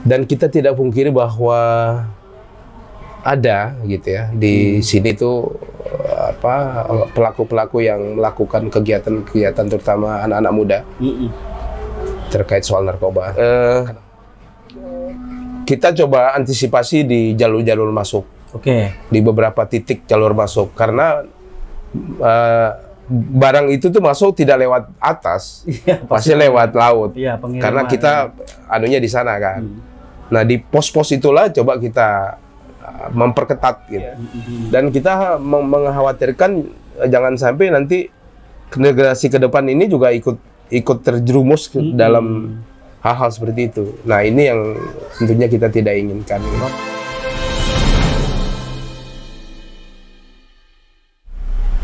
Dan kita tidak pungkiri bahwa ada gitu ya di sini tuh pelaku-pelaku yang melakukan kegiatan-kegiatan terutama anak-anak muda terkait soal narkoba. Kita coba antisipasi di jalur-jalur masuk. Di beberapa titik jalur masuk karena barang itu tuh masuk tidak lewat atas, pasti lewat laut. Karena kita anunya di sana kan. Nah, di pos-pos itulah coba kita memperketat gitu. Dan kita mengkhawatirkan jangan sampai nanti generasi ke depan ini juga ikut terjerumus dalam hal-hal seperti itu. Nah, ini yang tentunya kita tidak inginkan.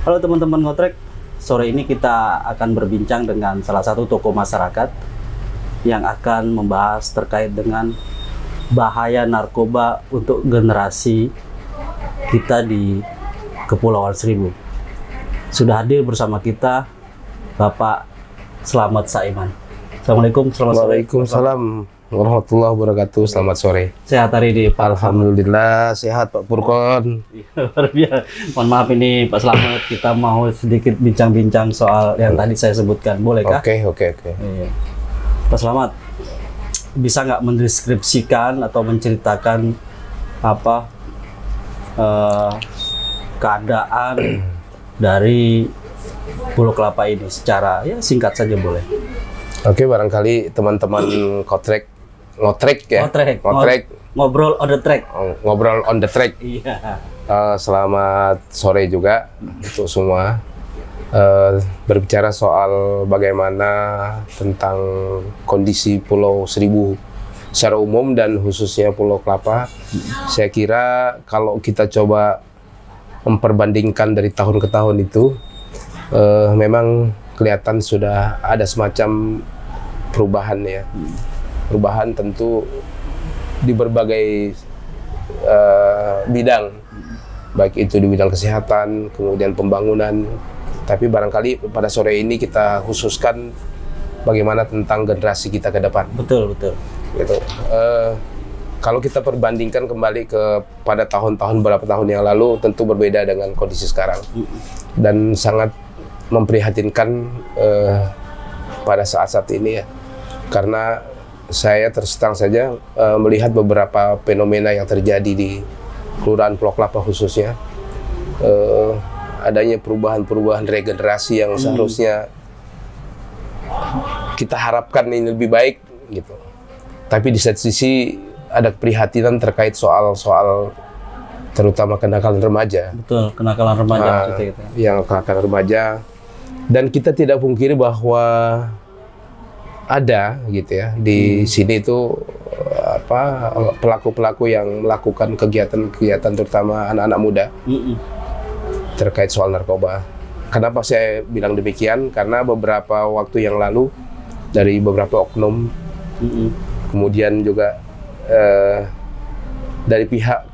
Halo teman-teman Ngotrek, sore ini kita akan berbincang dengan salah satu tokoh masyarakat yang akan membahas terkait dengan bahaya narkoba untuk generasi kita di Kepulauan Seribu. Sudah hadir bersama kita Bapak Slamet Saiman. Assalamualaikum. Waalaikumsalam warahmatullahi wabarakatuh. Selamat sore. Sehat hari ini Pak? Alhamdulillah sehat Pak Purkon. Luar biasa. Mohon maaf ini Pak Slamet, kita mau sedikit bincang-bincang soal yang tadi saya sebutkan. Bolehkah? Oke. Iya. Pak Slamet, bisa nggak mendeskripsikan atau menceritakan apa keadaan dari Pulau Kelapa ini secara singkat saja boleh? Oke, barangkali teman-teman ngotrek. Ngobrol on the track. Ngobrol on the track. Iya. Selamat sore juga untuk semua. Berbicara soal bagaimana tentang kondisi Pulau Seribu secara umum dan khususnya Pulau Kelapa, saya kira kalau kita coba memperbandingkan dari tahun ke tahun itu, memang kelihatan sudah ada semacam perubahan ya. Perubahan tentu di berbagai bidang, baik itu di bidang kesehatan, kemudian pembangunan. Tapi barangkali pada sore ini kita khususkan bagaimana tentang generasi kita ke depan. Betul. Gitu. Kalau kita perbandingkan kembali pada tahun-tahun beberapa tahun yang lalu, tentu berbeda dengan kondisi sekarang. Dan sangat memprihatinkan pada saat-saat ini ya. Karena saya terus terang saja melihat beberapa fenomena yang terjadi di Kelurahan Pulau Kelapa khususnya. Adanya perubahan-perubahan regenerasi yang seharusnya kita harapkan ini lebih baik gitu. Tapi di satu sisi ada keprihatinan terkait soal terutama kenakalan remaja. Betul, kenakalan remaja gitu. Yang kenakalan remaja, dan kita tidak pungkiri bahwa ada gitu ya di sini itu pelaku-pelaku yang melakukan kegiatan-kegiatan terutama anak-anak muda terkait soal narkoba. Kenapa saya bilang demikian? Karena beberapa waktu yang lalu dari beberapa oknum, kemudian juga dari pihak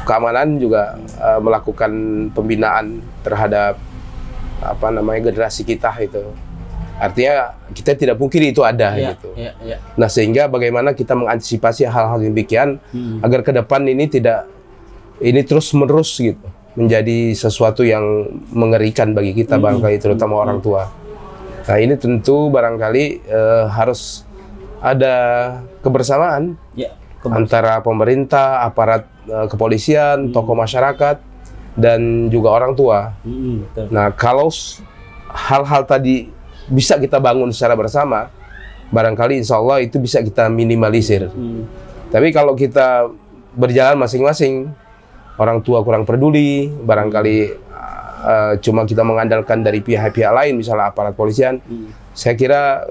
keamanan juga melakukan pembinaan terhadap generasi kita itu. Artinya kita tidak pungkiri itu ada gitu. Nah, sehingga bagaimana kita mengantisipasi hal-hal demikian agar ke depan ini terus menerus gitu menjadi sesuatu yang mengerikan bagi kita, barangkali terutama orang tua. Nah, ini tentu barangkali harus ada kebersamaan antara pemerintah, aparat kepolisian, tokoh masyarakat, dan juga orang tua. Nah, kalau hal-hal tadi bisa kita bangun secara bersama, barangkali insya Allah itu bisa kita minimalisir. Tapi kalau kita berjalan masing-masing, orang tua kurang peduli, barangkali cuma kita mengandalkan dari pihak-pihak lain, misalnya aparat polisian, saya kira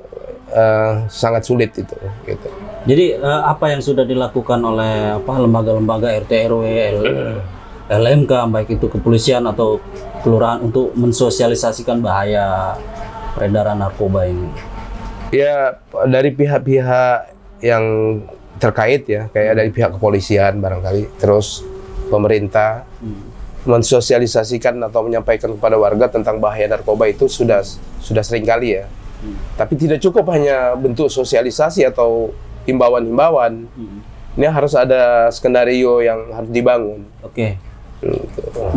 sangat sulit itu. Gitu. Jadi apa yang sudah dilakukan oleh lembaga-lembaga RT RW, LMK, baik itu kepolisian atau kelurahan untuk mensosialisasikan bahaya peredaran narkoba ini? Ya, dari pihak-pihak yang terkait ya, kayak dari pihak kepolisian barangkali, terus pemerintah mensosialisasikan atau menyampaikan kepada warga tentang bahaya narkoba itu sudah sering kali ya. Tapi tidak cukup hanya bentuk sosialisasi atau himbauan-himbauan. Ini harus ada skenario yang harus dibangun. Oke.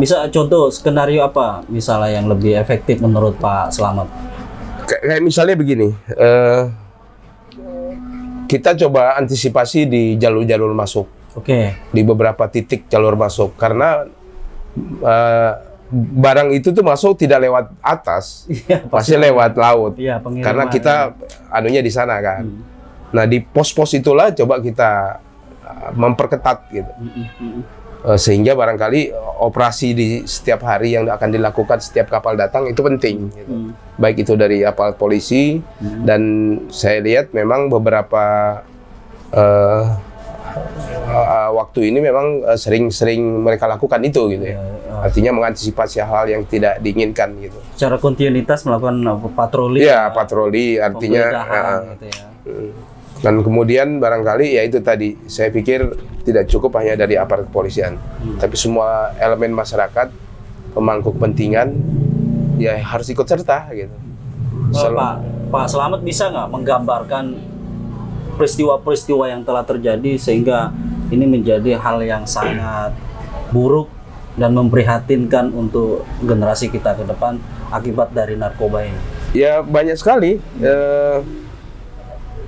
Bisa contoh skenario apa misalnya yang lebih efektif menurut Pak Slamet? Kayak misalnya begini, kita coba antisipasi di jalur-jalur masuk. Oke. Di beberapa titik jalur masuk, karena barang itu tuh masuk tidak lewat atas, pasti lewat laut. Iya, karena kita anunya di sana kan. Nah, di pos-pos itulah coba kita memperketat gitu. Sehingga barangkali operasi di setiap hari yang akan dilakukan setiap kapal datang itu penting gitu. Baik itu dari aparat polisi, dan saya lihat memang beberapa waktu ini memang sering-sering mereka lakukan itu gitu ya. Artinya mengantisipasi hal yang tidak diinginkan gitu. Secara kontinuitas melakukan patroli. Iya, patroli artinya gitu ya. Dan kemudian barangkali ya itu tadi, saya pikir tidak cukup hanya dari aparat kepolisian, tapi semua elemen masyarakat, pemangku kepentingan, ya harus ikut serta gitu. Pak Slamet bisa nggak menggambarkan peristiwa-peristiwa yang telah terjadi sehingga ini menjadi hal yang sangat buruk dan memprihatinkan untuk generasi kita ke depan akibat dari narkoba ini? Ya banyak sekali.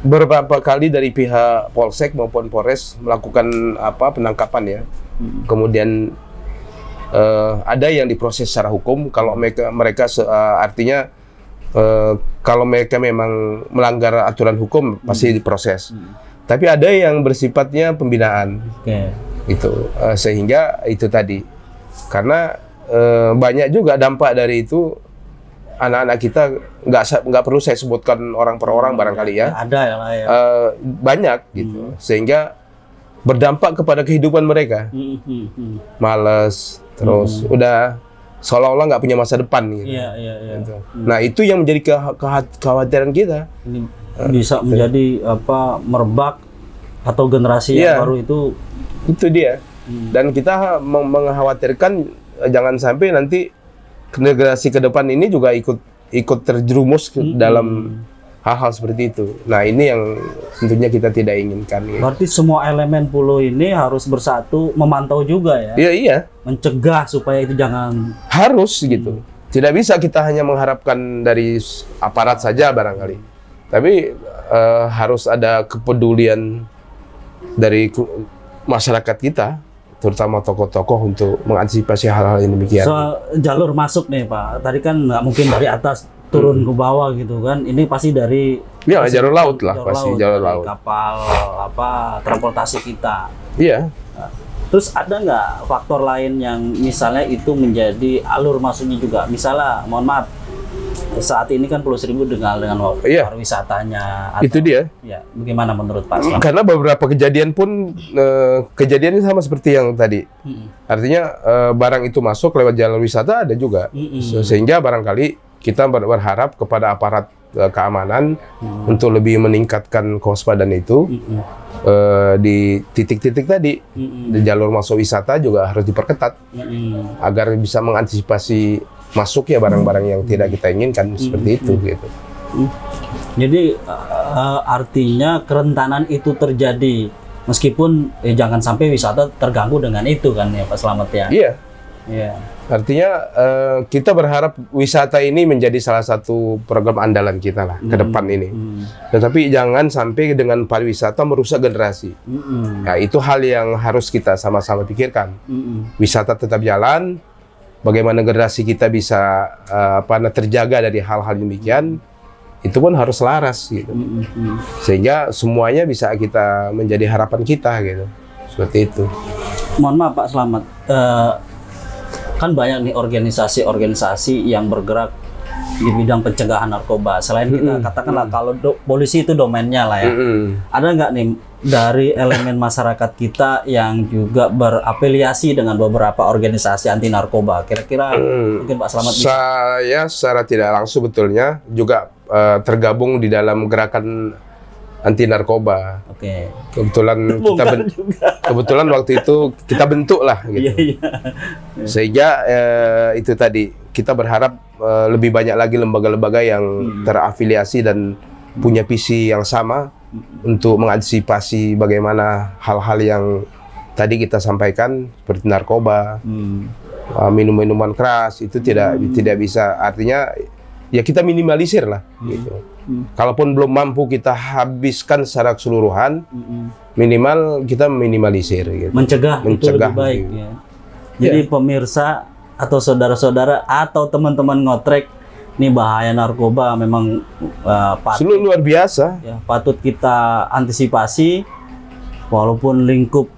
Beberapa kali dari pihak Polsek maupun Polres melakukan penangkapan ya. Kemudian ada yang diproses secara hukum. Kalau mereka artinya kalau mereka memang melanggar aturan hukum pasti diproses. Tapi ada yang bersifatnya pembinaan. Itu sehingga itu tadi. Karena banyak juga dampak dari itu. Anak-anak kita nggak perlu saya sebutkan orang per orang barangkali ya. Ada ya. Banyak gitu. Sehingga berdampak kepada kehidupan mereka. Males, terus udah seolah-olah nggak punya masa depan gitu. Gitu. Nah itu yang menjadi kekhawatiran kita. Ini bisa menjadi merebak atau generasi yang baru itu. Itu dia. Dan kita mengkhawatirkan jangan sampai nanti generasi ke depan ini juga ikut terjerumus dalam hal-hal seperti itu. Nah ini yang tentunya kita tidak inginkan. Ya. Berarti semua elemen pulau ini harus bersatu, memantau juga ya? Iya. Mencegah supaya itu jangan... Harus gitu. Tidak bisa kita hanya mengharapkan dari aparat saja barangkali. Tapi harus ada kepedulian dari masyarakat kita, terutama tokoh-tokoh untuk mengantisipasi hal-hal yang demikian. Soal jalur masuk nih Pak, tadi kan nggak mungkin dari atas turun ke bawah gitu kan, ini pasti dari jalur laut lah, pasti jalur laut. Kapal transportasi kita. Iya. Terus ada nggak faktor lain yang misalnya itu menjadi alur masuknya juga, misalnya mohon maaf saat ini kan Pulau Seribu dengan pariwisatanya. Itu dia. Ya, bagaimana menurut Pak Slamet? Karena beberapa kejadian pun kejadiannya sama seperti yang tadi. Artinya barang itu masuk lewat jalur wisata ada juga. Sehingga barangkali kita berharap kepada aparat keamanan untuk lebih meningkatkan kewaspadaan itu di titik-titik tadi. Di jalur masuk wisata juga harus diperketat agar bisa mengantisipasi masuk ya barang-barang yang tidak kita inginkan seperti itu gitu. Jadi artinya kerentanan itu terjadi meskipun jangan sampai wisata terganggu dengan itu kan ya Pak Slamet ya. Iya. Artinya kita berharap wisata ini menjadi salah satu program andalan kita lah ke depan ini. Tetapi jangan sampai dengan pariwisata merusak generasi. Ya, itu hal yang harus kita sama-sama pikirkan. Wisata tetap jalan. Bagaimana generasi kita bisa terjaga dari hal-hal demikian, itu pun harus selaras gitu. Sehingga semuanya bisa kita menjadi harapan kita gitu. Seperti itu. Mohon maaf Pak Slamet, kan banyak nih organisasi-organisasi yang bergerak di bidang pencegahan narkoba. Selain kita katakanlah kalau polisi itu domainnya lah ya. Ada nggak nih dari elemen masyarakat kita yang juga berafiliasi dengan beberapa organisasi anti narkoba? Kira-kira mungkin Pak Slamet bisa. Saya secara tidak langsung betulnya juga tergabung di dalam gerakan anti narkoba. Kebetulan waktu itu kita bentuk lah gitu. Sehingga itu tadi kita berharap lebih banyak lagi lembaga-lembaga yang terafiliasi dan punya visi yang sama untuk mengantisipasi bagaimana hal-hal yang tadi kita sampaikan seperti narkoba, minum-minuman keras itu tidak bisa, artinya ya kita minimalisir lah gitu. Kalaupun belum mampu kita habiskan secara keseluruhan, minimal kita minimalisir gitu. Mencegah itu lebih baik gitu. ya. Jadi pemirsa atau saudara-saudara atau teman-teman ngotrek, ini bahaya narkoba memang patut luar biasa. Ya, patut kita antisipasi, walaupun lingkup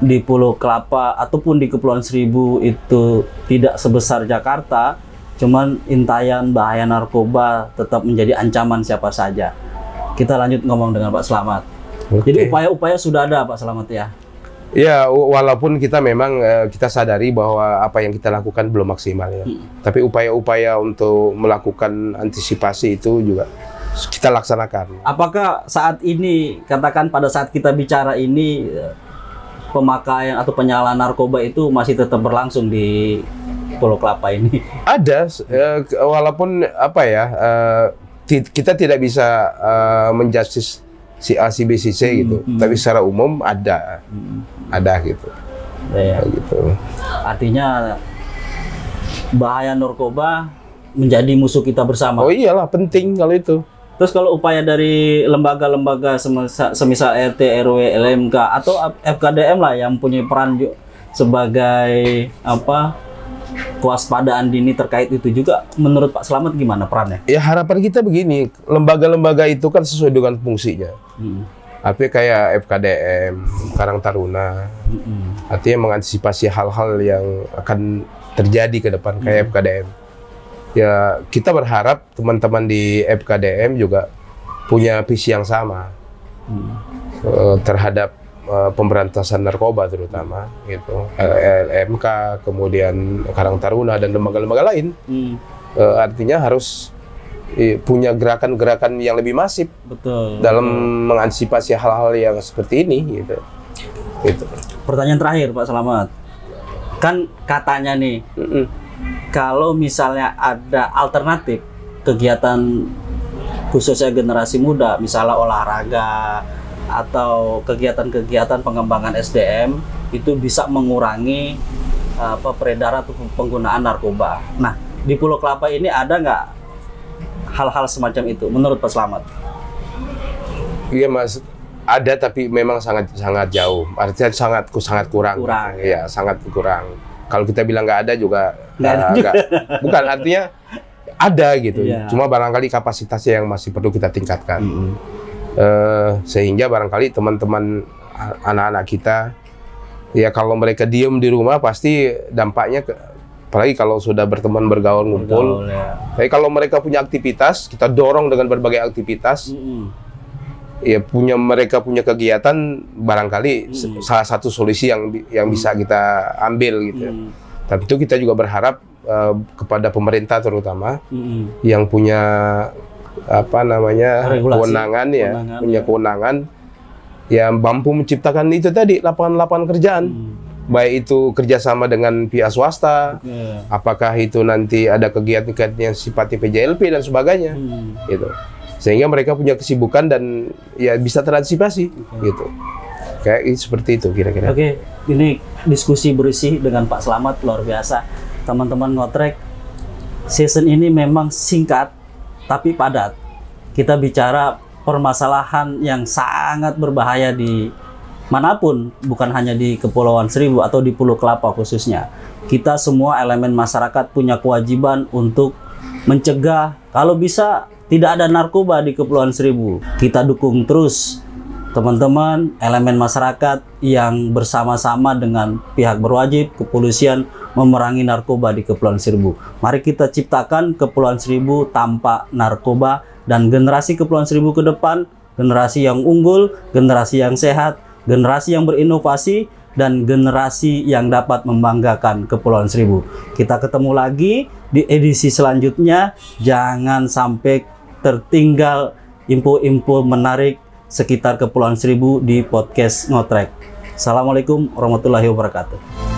di Pulau Kelapa ataupun di Kepulauan Seribu itu tidak sebesar Jakarta, cuman intayan bahaya narkoba tetap menjadi ancaman siapa saja. Kita lanjut ngomong dengan Pak Slamet. Jadi upaya-upaya sudah ada Pak Slamet ya? Ya, walaupun kita memang kita sadari bahwa apa yang kita lakukan belum maksimal ya. Tapi upaya-upaya untuk melakukan antisipasi itu juga kita laksanakan. Apakah saat ini, katakan pada saat kita bicara ini, pemakaian atau penyalahgunaan narkoba itu masih tetap berlangsung di Pulau Kelapa ini? Ada, walaupun apa ya, kita tidak bisa menjustis si A, si B, si C gitu. Tapi secara umum ada gitu. Ya. Gitu. Artinya bahaya narkoba menjadi musuh kita bersama. Oh iyalah, penting kalau itu. Terus kalau upaya dari lembaga-lembaga semisal RT, RW, LMK atau FKDM lah yang punya peran sebagai apa, kewaspadaan dini terkait itu juga, menurut Pak Slamet gimana perannya? Ya harapan kita begini, lembaga-lembaga itu kan sesuai dengan fungsinya. Tapi kayak FKDM, Karang Taruna, artinya mengantisipasi hal-hal yang akan terjadi ke depan kayak FKDM. Ya kita berharap teman-teman di FKDM juga punya visi yang sama terhadap pemberantasan narkoba terutama gitu. LMK, kemudian Karang Taruna dan lembaga-lembaga lain. Artinya harus punya gerakan-gerakan yang lebih masif. Betul. Dalam mengantisipasi hal-hal yang seperti ini gitu. Pertanyaan terakhir Pak Slamet. Kan katanya nih, kalau misalnya ada alternatif kegiatan khususnya generasi muda, misalnya olahraga atau kegiatan-kegiatan pengembangan SDM, itu bisa mengurangi peredaran atau penggunaan narkoba. Nah, di Pulau Kelapa ini ada nggak hal-hal semacam itu menurut Pak Slamet? Iya Mas, ada tapi memang sangat jauh. Artinya sangat kurang. Ya, sangat kurang. Kalau kita bilang nggak ada juga bukan, artinya ada gitu. Cuma barangkali kapasitasnya yang masih perlu kita tingkatkan. Sehingga barangkali teman-teman anak-anak kita, ya kalau mereka diem di rumah pasti dampaknya apalagi kalau sudah berteman, bergaul, ngumpul. Tapi kalau mereka punya aktivitas, kita dorong dengan berbagai aktivitas. Ya mereka punya kegiatan, barangkali salah satu solusi yang bisa kita ambil gitu. Tapi itu kita juga berharap kepada pemerintah terutama yang punya kewenangan punya kewenangan yang mampu menciptakan itu tadi lapangan-lapangan kerjaan. Baik itu kerjasama dengan pihak swasta, apakah itu nanti ada kegiatan yang sifatnya PJLP dan sebagainya, gitu. Sehingga mereka punya kesibukan dan ya bisa terantisipasi, gitu. Kayak seperti itu kira-kira. Oke, ini diskusi bersih dengan Pak Slamet luar biasa. Teman-teman ngotrek, season ini memang singkat tapi padat. Kita bicara permasalahan yang sangat berbahaya di manapun, bukan hanya di Kepulauan Seribu atau di Pulau Kelapa khususnya. Kita semua elemen masyarakat punya kewajiban untuk mencegah, kalau bisa tidak ada narkoba di Kepulauan Seribu. Kita dukung terus teman-teman elemen masyarakat yang bersama-sama dengan pihak berwajib, kepolisian, memerangi narkoba di Kepulauan Seribu. Mari kita ciptakan Kepulauan Seribu tanpa narkoba, dan generasi Kepulauan Seribu ke depan, generasi yang unggul, generasi yang sehat, generasi yang berinovasi, dan generasi yang dapat membanggakan Kepulauan Seribu. Kita ketemu lagi di edisi selanjutnya. Jangan sampai tertinggal info-info menarik sekitar Kepulauan Seribu di podcast Ngotrek. Assalamualaikum warahmatullahi wabarakatuh.